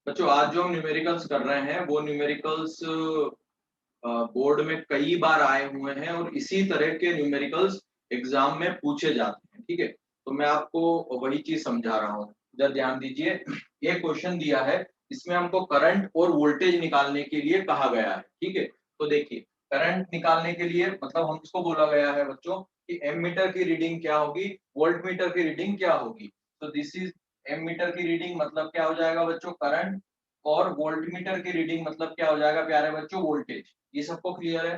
बच्चों आज जो हम न्यूमेरिकल्स कर रहे हैं वो न्यूमेरिकल्स बोर्ड में कई बार आए हुए हैं और इसी तरह के न्यूमेरिकल्स एग्जाम में पूछे जाते हैं। ठीक है, तो मैं आपको वही चीज समझा रहा हूँ, इधर ध्यान दीजिए। ये क्वेश्चन दिया है, इसमें हमको करंट और वोल्टेज निकालने के लिए कहा गया है। ठीक है, तो देखिए करंट निकालने के लिए मतलब हमको बोला गया है बच्चों कि एमीटर की रीडिंग क्या होगी, वोल्ट मीटर की रीडिंग क्या होगी। तो दिस इज एमीटर की रीडिंग मतलब क्या हो जाएगा बच्चों, करंट, और वोल्टमीटर की रीडिंग मतलब क्या हो जाएगा प्यारे बच्चों, वोल्टेज। ये सबको क्लियर है?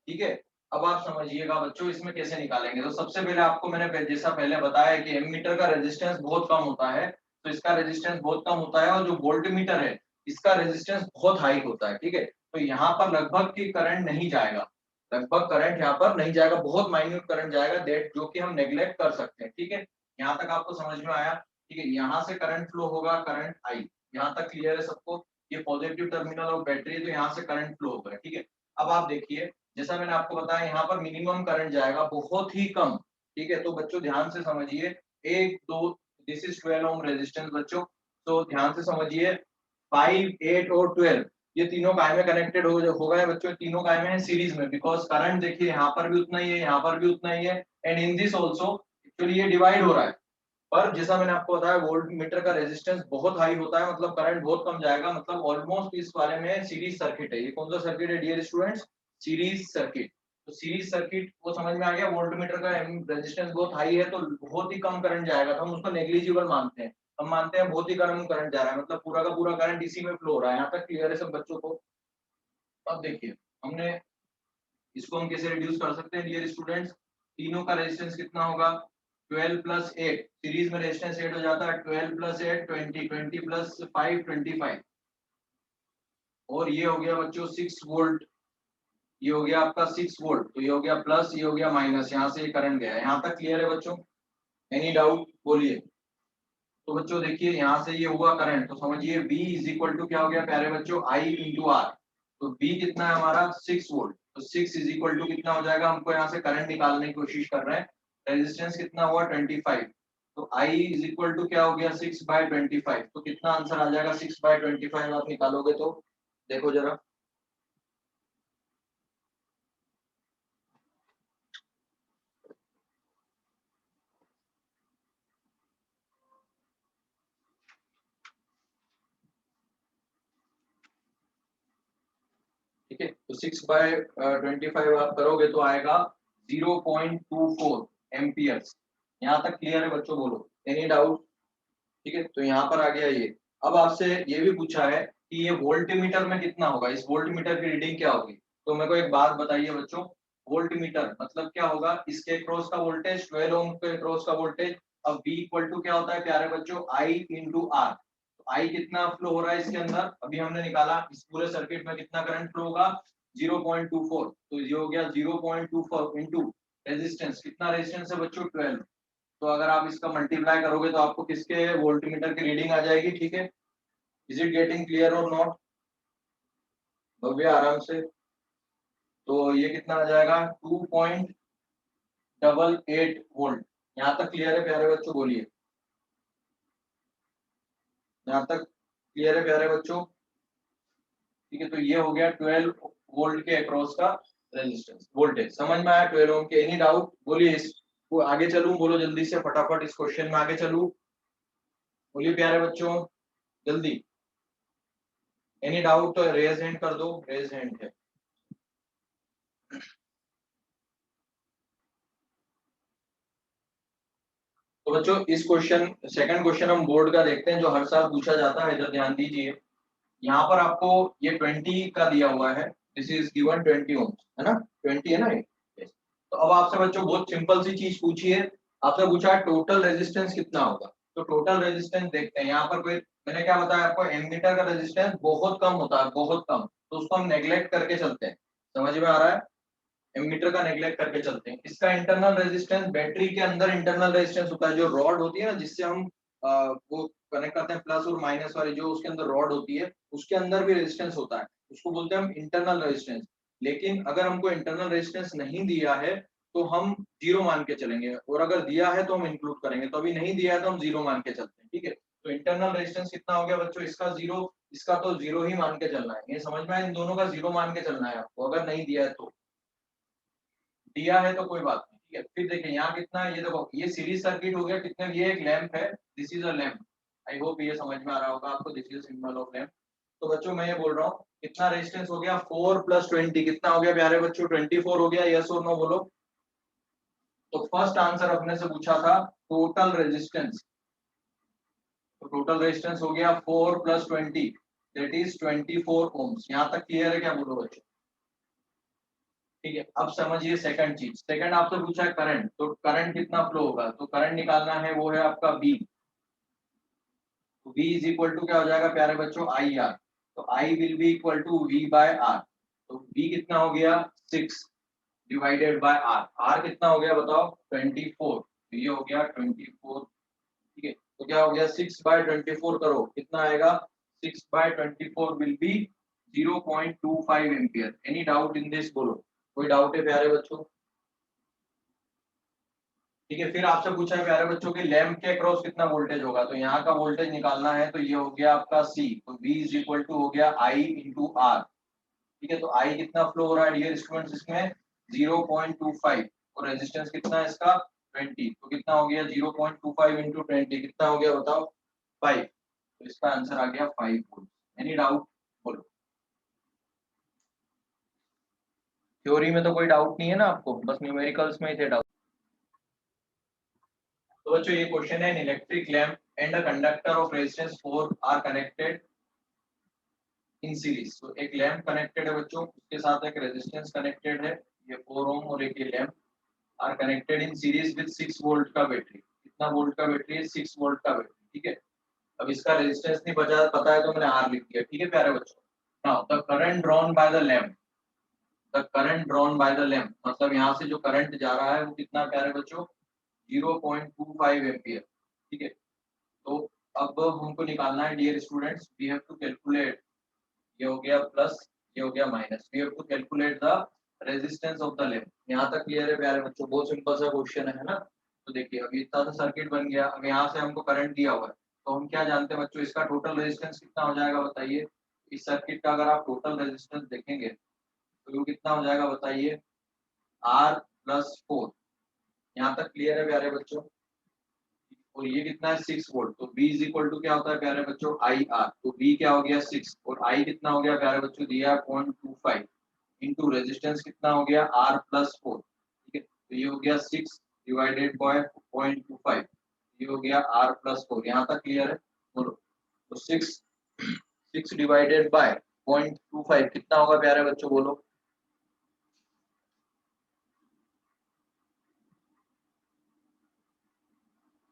ठीक है, अब आप समझिएगा बच्चों इसमें कैसे निकालेंगे। तो सबसे पहले आपको मैंने जैसा पहले बताया कि एमीटर का रेजिस्टेंस बहुत कम होता है, तो इसका रेजिस्टेंस बहुत कम होता है, और जो वोल्टमीटर है इसका रेजिस्टेंस बहुत हाई होता है। ठीक है, तो यहाँ पर लगभग की करंट नहीं जाएगा, लगभग करंट यहाँ पर नहीं जाएगा, बहुत माइन्यूट करंट जाएगा, दैट जो कि हम नेग्लेक्ट कर सकते हैं। ठीक है, यहाँ तक आपको समझ में आया? ठीक है, यहाँ से करंट फ्लो होगा, करंट आई, यहाँ तक क्लियर है सबको? ये पॉजिटिव टर्मिनल ऑफ बैटरी है, तो यहाँ से करंट फ्लो होगा। ठीक है, अब आप देखिए जैसा मैंने आपको बताया यहाँ पर मिनिमम करंट जाएगा बहुत ही कम। ठीक है, तो बच्चों ध्यान से समझिए, एक दो, दिस इज 12 ओम रेजिस्टेंस बच्चों, तो ध्यान से समझिए 5, 8 और 12 ये तीनों काय में कनेक्टेड हो गए बच्चों, तीनों काय में है सीरीज में, बिकॉज करंट देखिए यहाँ पर भी उतना ही है, यहाँ पर भी उतना ही है, and in this also actually ये डिवाइड हो रहा है। पर जैसा मैंने आपको बताया वोल्ट मीटर का रेजिस्टेंस बहुत हाई होता है, मतलब करंट बहुत कम जाएगा, मतलब ऑलमोस्ट इस बारे में सीरीज सर्किट है। ये कौन सा सर्किट है डियर स्टूडेंट्स? Series circuit. तो सीरीज सर्किट को समझ में आ गया, वोल्ट मीटर का रेजिस्टेंस बहुत हाई है तो बहुत ही कम करंट जाएगा, तो हम उसको नेग्लिजिबल मानते हैं। हम मानते हैं बहुत ही कम करंट जा रहा है, मतलब पूरा का पूरा करंट इसी में फ्लो हो रहा है। यहाँ तक क्लियर है सब बच्चों को? अब देखिए हमने इसको हम कैसे रिड्यूस कर सकते हैं डियर स्टूडेंट्स। तीनों का रेजिस्टेंस कितना होगा? 12 प्लस 8, सीरीज में रेजिस्टेंस 8 हो जाता है, 12 प्लस 8 20, 20 प्लस 5 25, और ये हो गया बच्चों 6 वोल्ट, ये हो गया आपका 6 वोल्ट, तो ये हो गया प्लस, ये हो गया माइनस, यहाँ से ये करंट गया। यहाँ तक क्लियर है बच्चों? एनी डाउट बोलिए। तो बच्चों देखिए यहाँ से ये हुआ करंट, तो समझिए V इज इक्वल टू क्या हो गया प्यारे बच्चों, I इंटू आर। तो V कितना है हमारा 6 वोल्ट, तो 6 इज इक्वल टू कितना हो जाएगा, हमको यहाँ से करंट निकालने की कोशिश कर रहे हैं, रेजिस्टेंस कितना हुआ 25, तो I इज इक्वल टू क्या हो गया 6/25, तो कितना आंसर आ जाएगा 6/25 आप निकालोगे तो देखो जरा। ठीक है, तो 6/25 आप करोगे तो आएगा 0.24 एम्पियर्स। यहाँ तक क्लियर है बच्चों? बोलो एनी डाउट? ठीक है, तो यहाँ पर आ गया ये। अब आपसे ये भी पूछा है कि ये वोल्टमीटर में कितना होगा, इस वोल्टमीटर की रीडिंग क्या होगी। तो मेरे को एक बात बताइए बच्चों, वोल्टमीटर मतलब क्या होगा, इसके क्रॉस का वोल्टेज 12 ओम के क्रॉस का वोल्टेज। अब V इक्वल टू क्या होता है प्यारे बच्चों, I इंटू आर। तो I कितना फ्लो हो रहा है इसके अंदर, अभी हमने निकाला, इस पूरे सर्किट में कितना करंट फ्लो होगा 0.24, तो ये हो गया 0.24 इंटू रेजिस्टेंस, कितना रेजिस्टेंस है बच्चों 12। तो अगर आप इसका मल्टीप्लाई करोगे तो आपको किसके वोल्टमीटर की रीडिंग आ जाएगी। ठीक है, इज इट गेटिंग क्लियर और नॉट भव्य, आराम से। तो ये कितना आ जाएगा 2.88 वोल्ट। यहाँ तक क्लियर है प्यारे बच्चों? बोलिए, यहाँ तक क्लियर है प्यारे बच्चों? ठीक है, तो ये हो गया 12 वोल्ट के अक्रॉस का रेजिस्टेंस वोल्टेज, समझ में आया 12 ओम के? एनी डाउट बोलिए, इसको आगे चलूं, बोलो जल्दी से फटाफट इस क्वेश्चन में आगे चलूं, बोलिए प्यारे बच्चों जल्दी। एनी डाउट तो रेज हैंड कर दो, रेज हैंड है। तो बच्चों इस क्वेश्चन, सेकंड क्वेश्चन हम बोर्ड का देखते हैं जो हर साल पूछा जाता है, इधर ध्यान दीजिए। यहाँ पर आपको ये 20 का दिया हुआ है, दिस इज गिवन 20 ओम, है ना, 20 है ना ये। Yes. तो अब आपसे बच्चों बहुत सिंपल सी चीज पूछी है, आपसे पूछा है टोटल रेजिस्टेंस कितना होगा। तो टोटल रेजिस्टेंस देखते हैं, यहाँ पर कोई, मैंने क्या बताया आपको, एमीटर का रेजिस्टेंस बहुत कम होता है, बहुत कम, तो उसको हम नेग्लेक्ट करके चलते हैं, समझ में आ रहा है? एमीटर का नेग्लेक्ट करके चलते हैं। इसका इंटरनल रेजिस्टेंस, बैटरी के अंदर इंटरनल रेजिस्टेंस होता है, जो रॉड होती है ना जिससे हम वो कनेक्ट करते हैं, प्लस और माइनस वाली जो उसके अंदर रॉड होती है, उसके अंदर भी रेजिस्टेंस होता है, उसको बोलते हैं हम इंटरनल रेजिस्टेंस। लेकिन अगर हमको इंटरनल रेजिस्टेंस नहीं दिया है तो हम जीरो मान के चलेंगे, और अगर दिया है तो हम इंक्लूड करेंगे, तो अभी नहीं दिया है तो हम जीरो मान के चलते हैं। ठीक है, तो इंटरनल रेजिस्टेंस कितना हो गया बच्चों, इसका जीरो, इसका तो जीरो ही मान के चलना है, ये समझ में आया, इन दोनों का जीरो मान के चलना है आपको, अगर नहीं दिया है तो, दिया है तो कोई बात नहीं, ठीक है। फिर देखिए यहाँ कितना है, ये देखो ये सीरीज सर्किट हो गया, कितने, ये एक लैंप है, this is a lamp, I hope ये समझ में आ रहा होगा आपको, this is symbol of lamp. तो बच्चों मैं ये बोल रहा हूँ कितना रेजिस्टेंस हो गया, 4 + 20 कितना हो गया प्यारे बच्चों, 24 हो गया, यस और नो बोलो। तो फर्स्ट आंसर अपने से पूछा था टोटल रेजिस्टेंस, तो टोटल रेजिस्टेंस हो गया 4 + 20 दैट इज 24 ओम्स। यहाँ तक क्लियर है क्या बोलो बच्चों, ठीक है। अब समझिए सेकंड चीज, सेकंड आपसे पूछा है करंट, तो करंट कितना फ्लो होगा, तो करंट निकालना है, वो है आपका बी, तो V इज इक्वल टू क्या हो जाएगा प्यारे बच्चों, आई आर, तो I will be equal to V/R, तो V कितना हो गया 6 डिवाइडेड बाय R, R कितना हो गया बताओ 24, तो ये हो गया 24, ठीक है। तो क्या हो गया 6/24 करो कितना आएगा, 6/24 will be 0.25 ampere. Any doubt in this बोलो, कोई डाउट है प्यारे बच्चों, ठीक है। फिर आपसे पूछा है प्यारे बच्चों की लैंप के अक्रॉस कितना वोल्टेज होगा, तो यहाँ का वोल्टेज निकालना है, तो ये हो गया आपका C, तो V इज इक्वल टू हो गया I इंटू R, ठीक है। तो I कितना फ्लो हो रहा है डियर स्टूडेंट्स इसमें 0.25, और रेजिस्टेंस कितना है इसका 20, तो कितना हो गया 0.25 इंटू 20 कितना हो गया बताओ 5, तो इसका आंसर आ गया 5 वोल्ट। एनी डाउट बोलो, थ्योरी में तो कोई डाउट नहीं है ना आपको, बस न्यूमेरिकल्स में ही थे डाउट। तो बच्चों ये क्वेश्चन है, an electric lamp and a conductor of resistance 4 are connected in series, तो एक लैंप कनेक्टेड है बच्चों, उसके साथ एक रेजिस्टेंस कनेक्टेड है, ये 4 ओम, और एक ये lamp are connected in series with 6 volt का बैटरी, कितना वोल्ट का बैटरी है 6 वोल्ट का बैटरी, ठीक है। अब इसका रेजिस्टेंस नहीं बचा पता है तो मैंने आर लिख दिया, ठीक है प्यारे बच्चों। Now the current drawn by the lamp, the current drawn by the lamp, मतलब यहाँ से जो करंट जा रहा है वो कितना प्यारे बच्चों 0.25 एम्पियर, ठीक है। तो अब हमको निकालना है dear students, we have to calculate, ये हो गया प्लस, ये हो गया minus, we have to calculate the resistance of the lamp. यहाँ तक क्लियर है प्यारे बच्चों, बहुत सिंपल सा क्वेश्चन है ना। तो देखिए अभी इतना सा सर्किट बन गया, अब यहाँ से हमको करंट दिया हुआ है, तो हम क्या जानते हैं बच्चों, इसका टोटल रेजिस्टेंस कितना हो जाएगा बताइए, इस सर्किट का अगर आप टोटल रेजिस्टेंस देखेंगे तो वो कितना हो जाएगा बताइए, R+4। यहाँ तक क्लियर है प्यारे बच्चों, और ये कितना है 6 वोल्ट, तो V इज इक्वल टू क्या होता है प्यारे बच्चों IR, तो V क्या हो गया 6, और I कितना हो गया प्यारे बच्चों दिया 0.25 इंटू रेजिस्टेंस कितना हो गया R+4, ठीक है। तो ये हो गया 6 डिवाइडेड बाय 0.25, ये हो गया R+4। यहाँ तक क्लियर है बोलो, तो 6 डिवाइडेड बाय 0.25 कितना होगा प्यारे बच्चों बोलो,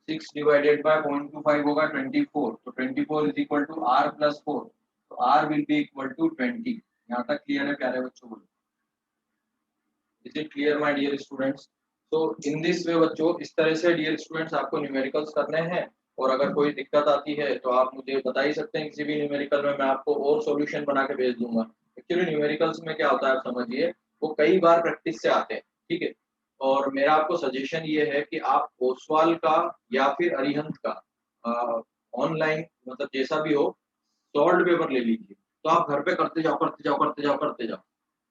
6 डिवाइडेड बाय 0.25 होगा 24, तो 24 इज इक्वल टू R+4, तो R will be equal to 20। यहाँ तक क्लियर है प्यारे बच्चों बोलो, is it clear my dear students. तो इन दिस वे बच्चों, इस तरह से डियर स्टूडेंट्स आपको न्यूमेरिकल्स करने हैं, और अगर कोई दिक्कत आती है तो आप मुझे बता ही सकते हैं किसी भी न्यूमेरिकल में, मैं आपको और सॉल्यूशन बना के भेज दूंगा। एक्चुअली न्यूमेरिकल्स में क्या होता है आप समझिए, वो कई बार प्रैक्टिस से आते हैं, ठीक है। और मेरा आपको सजेशन ये है कि आप ओसवाल का या फिर अरिहंत का ऑनलाइन, मतलब जैसा भी हो, सॉल्व पेपर ले लीजिए, तो आप घर पे करते जाओ करते जाओ करते जाओ करते जाओ,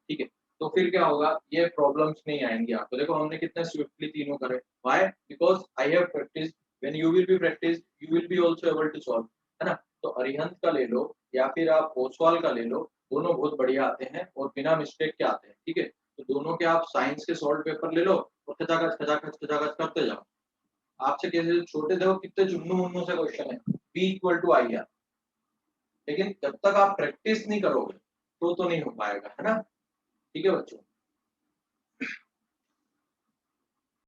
ठीक है। तो फिर क्या होगा, ये प्रॉब्लम्स नहीं आएंगी आपको। देखो हमने कितने स्विफ्टली तीनों करे, why, because I have practice, when you will be practice you will be also able to solve, है ना। तो अरिहंत का ले लो या फिर आप ओसवाल का ले लो, दोनों बहुत बढ़िया आते हैं और बिना मिस्टेक के आते हैं, ठीक है। तो दोनों के आप साइंस के सॉल्व पेपर ले लो और खचाखच खचाखच खचाखच करते जाओ। आपसे कैसे छोटे देखो कितने चुन्नू मुन्नू से क्वेश्चन है, P equal to I R, लेकिन जब तक आप प्रैक्टिस नहीं करोगे तो नहीं हो पाएगा, है ना। ठीक है बच्चों।